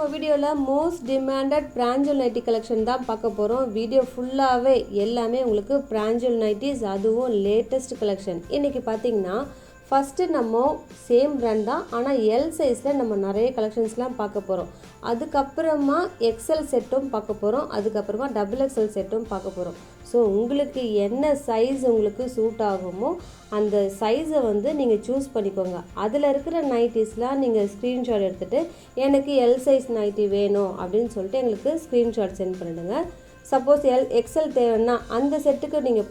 நம்ம வீடியோவில் most demanded பிராஞ்சல் nightie collection தான் பார்க்க போகிறோம். வீடியோ ஃபுல்லாகவே எல்லாமே உங்களுக்கு பிராஞ்சல் நைட்டிஸ், அதுவும் லேட்டஸ்ட் கலெக்ஷன். இன்றைக்கி பார்த்தீங்கன்னா ஃபஸ்ட்டு நம்ம சேம் பிராண்ட் தான், ஆனால் எல் சைஸில் நம்ம நிறைய கலெக்ஷன்ஸ்லாம் பார்க்க போகிறோம். அதுக்கப்புறமா எக்ஸ்எல் செட்டும் பார்க்க போகிறோம். அதுக்கப்புறமா டபுள் எக்ஸ்எல் செட்டும் பார்க்க போகிறோம். ஸோ உங்களுக்கு என்ன சைஸ் உங்களுக்கு சூட் ஆகுமோ அந்த சைஸை வந்து நீங்கள் சூஸ் பண்ணிக்கோங்க. அதில் இருக்கிற நைட்டிஸ்லாம் நீங்கள் ஸ்க்ரீன்ஷாட் எடுத்துகிட்டு எனக்கு எல் சைஸ் நைட்டி வேணும் அப்படின்னு சொல்லிட்டு எங்களுக்கு ஸ்க்ரீன்ஷாட் சென்ட் பண்ணிவிடுங்க. சப்போஸ் எக்ஸ்எல் தேவைன்னா அந்த செட்டுக்கு நீங்கள்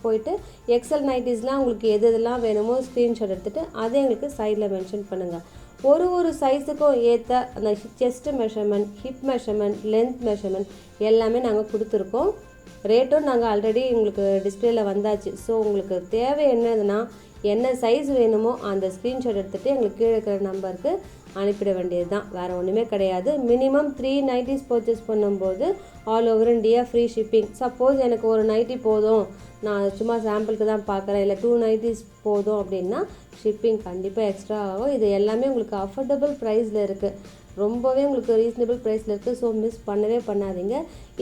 போயிட்டு எக்ஸ்எல் நைட்டிஸ்லாம் உங்களுக்கு எதெல்லாம் வேணுமோ ஸ்க்ரீன்ஷாட் எடுத்துகிட்டு அதை எங்களுக்கு சைடில் மென்ஷன் பண்ணுங்கள். ஒரு சைஸுக்கும் ஏற்ற அந்த chest measurement, hip measurement, length measurement எல்லாமே நாங்கள் கொடுத்துருக்கோம். ரேட்டும் நாங்கள் ஆல்ரெடி உங்களுக்கு டிஸ்பிளேயில் வந்தாச்சு. ஸோ உங்களுக்கு தேவை என்னதுன்னா என்ன சைஸ் வேணுமோ அந்த ஸ்க்ரீன்ஷாட் எடுத்துகிட்டு எங்களுக்கு கீழே இருக்கிற நம்பருக்கு அனுப்பிட வேண்டியது தான், வேறு ஒன்றுமே கிடையாது. மினிமம் 3 நைட்டிஸ் பர்ச்சேஸ் பண்ணும்போது all over India free shipping. Suppose எனக்கு ஒரு நைட்டி போதும், நான் சும்மா சாம்பிளுக்கு தான் பார்க்குறேன், இல்லை 2 நைட்டிஸ் போதும் அப்படின்னா ஷிப்பிங் கண்டிப்பாக எக்ஸ்ட்ரா ஆகும். இது எல்லாமே உங்களுக்கு அஃபோர்டபுள் ப்ரைஸில் இருக்குது, ரொம்பவே உங்களுக்கு ரீசனபிள் ப்ரைஸில் இருக்குது. ஸோ மிஸ் பண்ணவே பண்ணாதீங்க.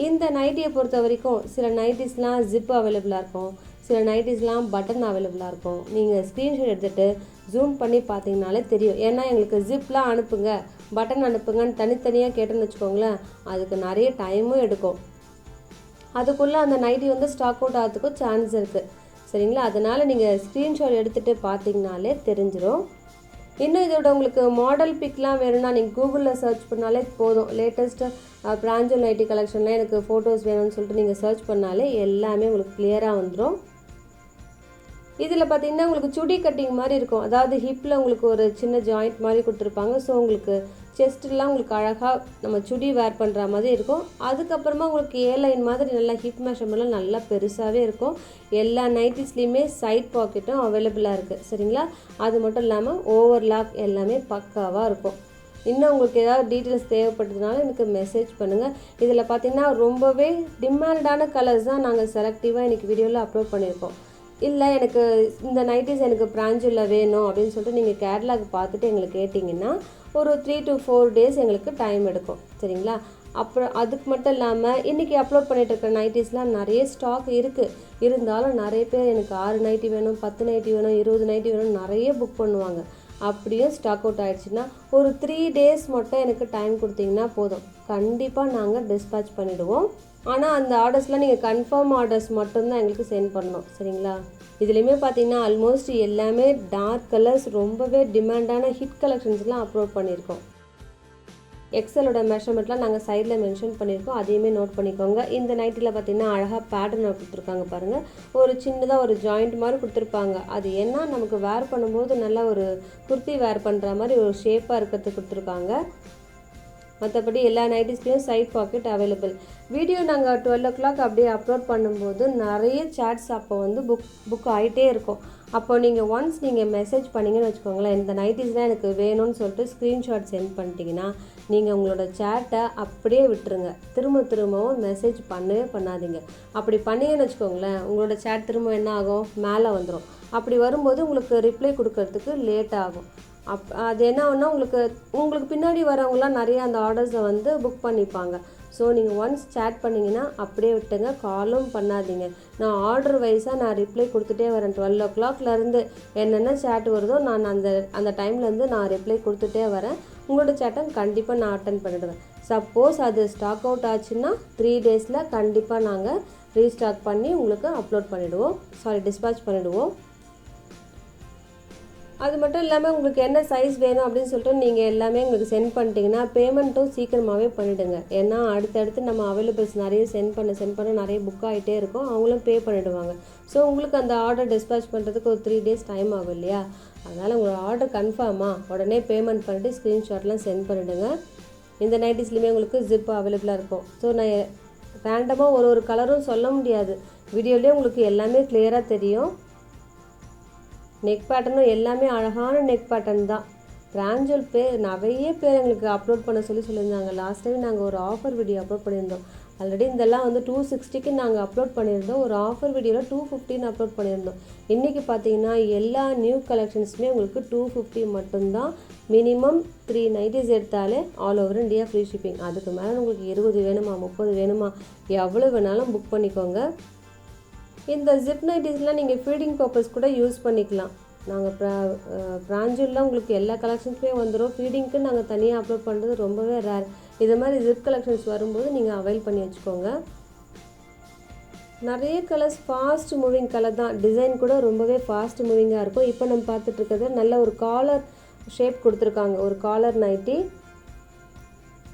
இந்த நைட்டியை பொறுத்த வரைக்கும் சில நைட்டிஸ்லாம் ஜிப் அவைலபிளாக இருக்கும், சில நைட்டிஸ்லாம் பட்டன் அவைலபிளாக இருக்கும். நீங்கள் ஸ்க்ரீன்ஷாட் எடுத்துகிட்டு ஜூம் பண்ணி பார்த்தீங்கனாலே தெரியும். ஏன்னா எங்களுக்கு ஜிப்லாம் அனுப்புங்க, பட்டன் அனுப்புங்கன்னு தனித்தனியாக கேட்டேன்னு வச்சுக்கோங்களேன், அதுக்கு நிறைய டைமும் எடுக்கும். அதுக்குள்ளே அந்த நைட்டி வந்து ஸ்டாக் அவுட் ஆகிறதுக்கும் சான்ஸ் இருக்குது. சரிங்களா? அதனால் நீங்கள் ஸ்க்ரீன்ஷாட் எடுத்துகிட்டு பார்த்தீங்கனாலே தெரிஞ்சிடும். இன்னும் இதோட உங்களுக்கு மாடல் பிக்லாம் வேணும்னா நீங்கள் கூகுளில் சர்ச் பண்ணாலே போதும். லேட்டஸ்ட்டு பிராஞ்சல் நைட்டி கலெக்ஷன்லாம் எனக்கு ஃபோட்டோஸ் வேணும்னு சொல்லிட்டு நீங்கள் சர்ச் பண்ணாலே எல்லாமே உங்களுக்கு கிளியராக வந்துடும். இதில் பார்த்திங்கன்னா உங்களுக்கு சுடி கட்டிங் மாதிரி இருக்கும், அதாவது ஹிப்பில் உங்களுக்கு ஒரு சின்ன ஜாயிண்ட் மாதிரி கொடுத்துருப்பாங்க. ஸோ உங்களுக்கு செஸ்ட்லாம் உங்களுக்கு அழகாக நம்ம சுடி வேர் பண்ணுற மாதிரி இருக்கும். அதுக்கப்புறமா உங்களுக்கு ஏலைன் மாதிரி நல்லா ஹிப் மெஷர்மெண்ட்லாம் நல்லா பெருசாகவே இருக்கும். எல்லா நைட்டிஸ்லேயுமே சைட் பாக்கெட்டும் அவைலபிளாக இருக்குது. சரிங்களா? அது மட்டும் இல்லாமல் ஓவர்லாக் எல்லாமே பக்காவாக இருக்கும். இன்னும் உங்களுக்கு ஏதாவது டீட்டெயில்ஸ் தேவைப்பட்டதுனால எனக்கு மெசேஜ் பண்ணுங்கள். இதில் பார்த்திங்கன்னா ரொம்பவே டிமாண்டான கலர்ஸ் தான் நாங்கள் செலக்டிவாக இன்றைக்கி வீடியோவில் அப்லோட் பண்ணியிருக்கோம். இல்லை எனக்கு இந்த நைட்டிஸ் எனக்கு பிராஞ்சில் வேணும் அப்படின்னு சொல்லிட்டு நீங்கள் கேட்லாக் பார்த்துட்டு எங்களுக்கு கேட்டிங்கன்னா ஒரு 3 to 4 days எங்களுக்கு டைம் எடுக்கும். சரிங்களா? அப்புறம் அதுக்கு மட்டும் இல்லாமல் இன்றைக்கி அப்லோட் பண்ணிகிட்டு இருக்கிற நைட்டிஸ்லாம் நிறைய ஸ்டாக் இருக்குது. இருந்தாலும் நிறைய பேர் எனக்கு 6 நைட்டி வேணும், 10 நைட்டி வேணும், 20 நைட்டி வேணும் நிறைய புக் பண்ணுவாங்க. அப்படியும் ஸ்டாக் அவுட் ஆகிடுச்சுன்னா ஒரு 3 days மட்டும் எனக்கு டைம் கொடுத்தீங்கன்னா போதும், கண்டிப்பாக நாங்கள் டிஸ்பேட்ச் பண்ணிவிடுவோம். ஆனால் அந்த ஆர்டர்ஸ்லாம் நீங்கள் கன்ஃபார்ம் ஆர்டர்ஸ் மட்டும்தான் எங்களுக்கு சென்ட் பண்ணணும். சரிங்களா? இதுலேயுமே பார்த்தீங்கன்னா ஆல்மோஸ்ட் எல்லாமே டார்க் கலர்ஸ், ரொம்பவே டிமாண்டான ஹிட் கலெக்ஷன்ஸ்லாம் அப்லோட் பண்ணியிருக்கோம். எக்ஸலோட மெஷர்மெண்ட்லாம் நாங்கள் சைடில் மென்ஷன் பண்ணியிருக்கோம், அதையுமே நோட் பண்ணிக்கோங்க. இந்த நைட்டில் பார்த்தீங்கன்னா அழகாக பேட்டர்ன் கொடுத்துருக்காங்க பாருங்கள். ஒரு சின்னதாக ஒரு ஜாயிண்ட் மாதிரி கொடுத்துருப்பாங்க. அது என்ன நமக்கு வேர் பண்ணும்போது நல்லா ஒரு குர்த்தி வேர் பண்ணுற மாதிரி ஒரு ஷேப்பாக இருக்கிறது கொடுத்துருக்காங்க. மற்றபடி எல்லா நைட்டிஸ்லேயும் சைட் பாக்கெட் அவைலபிள். வீடியோ நாங்கள் 12 o'clock அப்படியே அப்லோட் பண்ணும்போது நிறைய சேட்ஸ் அப்போ வந்து புக் ஆகிட்டே இருக்கும். அப்போ நீங்கள் ஒன்ஸ் நீங்கள் மெசேஜ் பண்ணிங்கன்னு வச்சுக்கோங்களேன், இந்த நைட்டிஸ்லாம் எனக்கு வேணும்னு சொல்லிட்டு ஸ்க்ரீன்ஷாட் சென்ட் பண்ணிட்டீங்கன்னா நீங்கள் உங்களோட சேட்டை அப்படியே விட்டுருங்க. திரும்பவும் மெசேஜ் பண்ணவே பண்ணாதீங்க. அப்படி பண்ணிங்கன்னு வச்சுக்கோங்களேன், உங்களோட சேட் திரும்ப என்ன ஆகும், மேலே வந்துடும். அப்படி வரும்போது உங்களுக்கு ரிப்ளை கொடுக்கறதுக்கு லேட் ஆகும். அது என்ன ஆகும்னா உங்களுக்கு பின்னாடி வரவங்களாம் நிறைய அந்த ஆர்டர்ஸை வந்து புக் பண்ணிப்பாங்க. ஸோ நீங்கள் ஒன்ஸ் சேட் பண்ணிங்கன்னா அப்படியே விட்டுங்க, காலும் பண்ணாதீங்க. நான் ஆர்டர் வைஸாக நான் ரிப்ளை கொடுத்துட்டே வரேன். 12 o'clockலேருந்து என்னென்ன சேட் வருதோ நான் அந்த டைம்லேருந்து நான் ரிப்ளை கொடுத்துட்டே வரேன். உங்களோட சேட்டை கண்டிப்பாக நான் அட்டென்ட் பண்ணிவிடுவேன். சப்போஸ் அது ஸ்டாக் அவுட் ஆச்சுன்னா 3 daysல கண்டிப்பாக நாங்கள் ரீஸ்டாக் பண்ணி உங்களுக்கு அப்லோட் பண்ணிவிடுவோம், டிஸ்பேட்ச் பண்ணிவிடுவோம். அது மட்டும் இல்லாமல் உங்களுக்கு என்ன சைஸ் வேணும் அப்படின்னு சொல்லிட்டு நீங்கள் எல்லாமே உங்களுக்கு சென்ட் பண்ணிட்டீங்கன்னா பேமெண்ட்டும் சீக்கிரமாகவே பண்ணிவிடுங்க. ஏன்னா அடுத்தடுத்து நம்ம அவைலபிள்ஸ் நிறைய சென்ட் பண்ண நிறைய புக் ஆகிட்டே இருக்கும், அவங்களும் பே பண்ணிவிடுவாங்க. ஸோ உங்களுக்கு அந்த ஆர்டர் டிஸ்பேட்ச் பண்ணுறதுக்கு ஒரு 3 days டைம் ஆகும் இல்லையா? அதனால் உங்களோட ஆர்டர் கன்ஃபார்மாக உடனே பேமெண்ட் பண்ணிவிட்டு ஸ்க்ரீன்ஷாட்லாம் சென்ட் பண்ணிவிடுங்க. இந்த நைட்டிஸ்லேயுமே உங்களுக்கு ஜிப் அவைலபிளாக இருக்கும். ஸோ நான் ரேண்டமாக ஒரு கலரும் சொல்ல முடியாது, வீடியோலேயே உங்களுக்கு எல்லாமே கிளியராக தெரியும். நெக் பேட்டர்னும் எல்லாமே அழகான நெக் பேட்டர்ன் தான். பிராஞ்சல் நிறைய பேர் எங்களுக்கு அப்லோட் பண்ண சொல்லியிருந்தாங்க. லாஸ்ட் டைம் நாங்கள் ஒரு ஆஃபர் வீடியோ அப்லோட் பண்ணியிருந்தோம், ஆல்ரெடி இதெல்லாம் வந்து 260க்கு நாங்கள் அப்லோட் பண்ணியிருந்தோம். ஒரு ஆஃபர் வீடியோவில் 250ன்னு அப்லோட் பண்ணியிருந்தோம். இன்றைக்கி பார்த்தீங்கன்னா எல்லா நியூ கலெக்ஷன்ஸுமே உங்களுக்கு 250 மட்டும்தான். மினிமம் 3 நைட்டிஸ் எடுத்தாலே all over India free shipping. அதுக்கு மேலே உங்களுக்கு 20 வேணுமா 30 வேணுமா எவ்வளோ வேணாலும் புக் பண்ணிக்கோங்க. இந்த ஜிப் நைட்டிஸ்லாம் நீங்கள் ஃபீடிங் பர்பஸ் கூட யூஸ் பண்ணிக்கலாம். நாங்கள் பிராஞ்சில் உங்களுக்கு எல்லா கலெக்ஷன்ஸுமே வந்துடும். ஃபீடிங்க்கு நாங்கள் தனியாக அப்லோட் பண்ணுறது ரொம்பவே ரேர். இது மாதிரி ஜிப் கலெக்ஷன்ஸ் வரும்போது நீங்கள் அவைல் பண்ணி வச்சுக்கோங்க. நிறைய கலர்ஸ் ஃபாஸ்ட் மூவிங் கலர் தான். டிசைன் கூட ரொம்பவே ஃபாஸ்ட் மூவிங்காக இருக்கும். இப்போ நம்ம பார்த்துட்ருக்கிறது நல்ல ஒரு காலர் ஷேப் கொடுத்துருக்காங்க, ஒரு காலர் நைட்டி.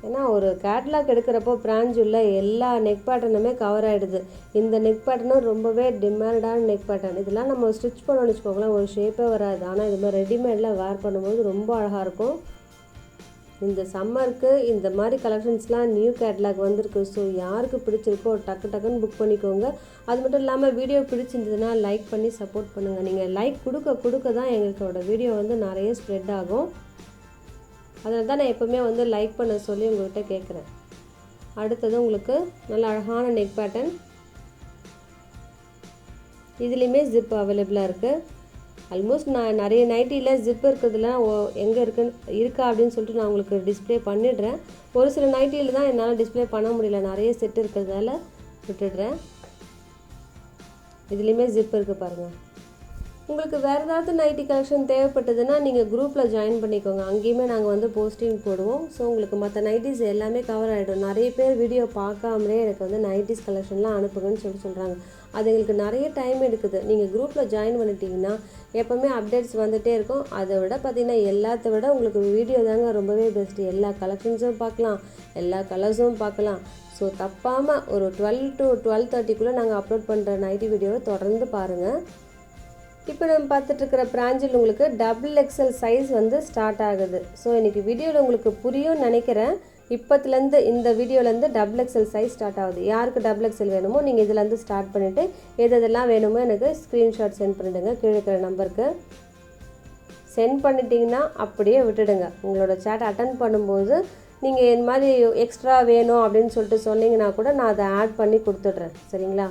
ஏன்னா ஒரு கேட்லாக் எடுக்கிறப்போ பிராஞ்சுள்ள எல்லா நெக் பேட்டர்னுமே கவர் ஆகிடுது. இந்த நெக் பேட்டர்னும் ரொம்பவே டிமாண்டான நெக் பேட்டர்ன். இதெல்லாம் நம்ம ஸ்டிச் பண்ணணும்னு வச்சுக்கோங்களேன், ஒரு ஷேப்பே வராது. ஆனால் இது மாதிரி ரெடிமேடில் வேர் பண்ணும்போது ரொம்ப அழகாக இருக்கும். இந்த சம்மருக்கு இந்த மாதிரி கலெக்ஷன்ஸ்லாம் நியூ கேட்லாக் வந்திருக்கு. ஸோ யாருக்கு பிடிச்சிருக்கோ டக்கு டக்குன்னு புக் பண்ணிக்கோங்க. அது மட்டும் இல்லாமல் வீடியோ பிடிச்சிருந்ததுன்னா லைக் பண்ணி சப்போர்ட் பண்ணுங்கள். நீங்கள் லைக் கொடுக்க தான் எங்களோட வீடியோ வந்து நிறைய ஸ்ப்ரெட் ஆகும். அதனால தான் நான் எப்போவுமே வந்து லைக் பண்ண சொல்லி உங்கள்கிட்ட கேட்குறேன். அடுத்தது உங்களுக்கு நல்ல அழகான நெக் பேட்டர்ன். இதுலேயுமே ஜிப் அவைலபிளாக இருக்குது. ஆல்மோஸ்ட் நான் நிறைய நைட்டியில் ஜிப் இருக்கிறதுலாம் எங்கே இருக்கா அப்படின்னு சொல்லிட்டு நான் உங்களுக்கு டிஸ்பிளே பண்ணிடுறேன். ஒரு சில நைட்டியில் தான் என்னால் டிஸ்பிளே பண்ண முடியல, நிறைய செட் இருக்கிறதால விட்டுடுறேன். இதுலேயுமே ஜிப் இருக்குது பாருங்கள். உங்களுக்கு வேறு ஏதாவது நைட்டி கலெக்ஷன் தேவைப்பட்டதுன்னா நீங்கள் குரூப்பில் ஜாயின் பண்ணிக்கோங்க. அங்கேயுமே நாங்கள் வந்து போஸ்டிங் போடுவோம். ஸோ உங்களுக்கு மற்ற நைட்டிஸ் எல்லாமே கவர் ஆகிடும். நிறைய பேர் வீடியோ பார்க்காமலே எனக்கு வந்து நைட்டிஸ் கலெக்ஷன்லாம் அனுப்புங்கன்னு சொல்கிறாங்க. அது எங்களுக்கு நிறைய டைம் எடுக்குது. நீங்கள் குரூப்பில் ஜாயின் பண்ணிட்டீங்கன்னா எப்போவுமே அப்டேட்ஸ் வந்துகிட்டே இருக்கும். அதை விட பார்த்திங்கன்னா எல்லாத்த விட உங்களுக்கு வீடியோ தாங்க ரொம்பவே பெஸ்ட்டு. எல்லா கலெக்ஷன்ஸும் பார்க்கலாம், எல்லா கலர்ஸும் பார்க்கலாம். ஸோ தப்பாமல் ஒரு 12 to 12:30க்குள்ளே நாங்கள் அப்லோட் பண்ணுற நைட்டி வீடியோவை தொடர்ந்து பாருங்கள். இப்போ நம்ம பார்த்துட்ருக்கிற பிராஞ்சில் உங்களுக்கு XXL சைஸ் வந்து ஸ்டார்ட் ஆகுது. ஸோ இன்றைக்கி வீடியோவில் உங்களுக்கு புரியும்னு நினைக்கிறேன். இப்போத்துலேருந்து இந்த வீடியோலேருந்து XXL சைஸ் ஸ்டார்ட் ஆகுது. யாருக்கு XXL வேணுமோ நீங்கள் இதிலேருந்து ஸ்டார்ட் பண்ணிவிட்டு எதெல்லாம் வேணுமோ எனக்கு ஸ்க்ரீன்ஷாட் சென்ட் பண்ணிவிடுங்க. கீழே இருக்கிற நம்பருக்கு சென்ட் பண்ணிட்டீங்கன்னா அப்படியே விட்டுடுங்க. உங்களோட சேட் அட்டன் பண்ணும்போது நீங்கள் இந்த மாதிரி எக்ஸ்ட்ரா வேணும் அப்படின்னு சொல்லிட்டு சொன்னீங்கன்னா கூட நான் அதை ஆட் பண்ணி கொடுத்துட்றேன். சரிங்களா?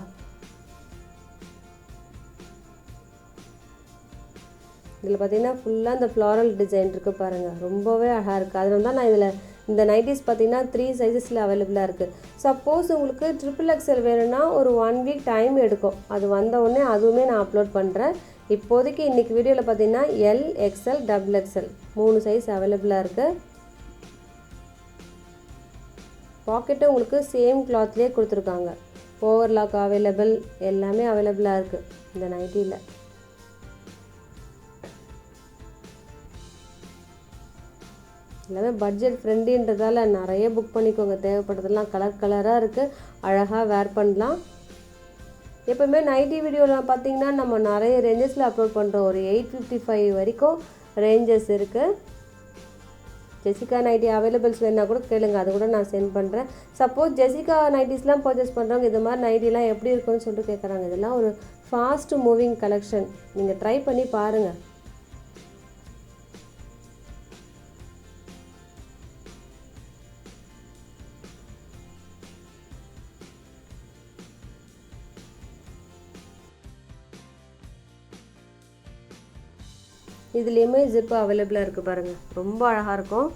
இதில் பார்த்தீங்கன்னா ஃபுல்லாக இந்த ஃப்ளாரல் டிசைன் இருக்குது பாருங்கள், ரொம்பவே அழகாக இருக்குது. அதனால தான் நான் இதில் இந்த நைட்டிஸ் பார்த்தீங்கன்னா 3 சைஸஸில் அவைலபிளாக இருக்குது. சப்போஸ் உங்களுக்கு XXL வேணும்னா ஒரு 1 வீக் டைம் எடுக்கும். அது வந்தவுடனே அதுவுமே நான் அப்லோட் பண்ணுறேன். இப்போதைக்கு இன்றைக்கி வீடியோவில் பார்த்தீங்கன்னா L, XL, XXL 3 சைஸ் அவைலபிளாக இருக்குது. பாக்கெட்டும் உங்களுக்கு சேம் கிளாத்லேயே கொடுத்துருக்காங்க. ஓவர்லாக் அவைலபிள், எல்லாமே அவைலபிளாக இருக்குது இந்த நைட்டியில். எல்லாமே பட்ஜெட் ஃப்ரெண்ட்லின்றதால நிறைய புக் பண்ணிக்கோங்க. தேவைப்படுறதெல்லாம் கலராக இருக்குது, அழகாக வேர் பண்ணலாம். எப்போவுமே நைட்டி வீடியோவில் பார்த்திங்கன்னா நம்ம நிறைய ரேஞ்சஸில் அப்லோட் பண்ணுறோம். ஒரு 855 வரைக்கும் ரேஞ்சஸ் இருக்குது. ஜெசிகா நைட்டி அவைலபிள்ஸ் வேணா கூட கேளுங்க, அது கூட நான் சென்ட் பண்ணுறேன். சப்போஸ் ஜெசிகா நைட்டிஸ்லாம் பர்ச்சேஸ் பண்ணுறவங்க இது மாதிரி நைட்டிலாம் எப்படி இருக்குன்னு சொல்லிட்டு கேட்குறாங்க. இதெல்லாம் ஒரு ஃபாஸ்ட் மூவிங் கலெக்ஷன், நீங்கள் ட்ரை பண்ணி பாருங்கள். இதுலேயுமே ஜிப்பு அவைலபிளாக இருக்குது பாருங்கள், ரொம்ப அழகாக இருக்கும்.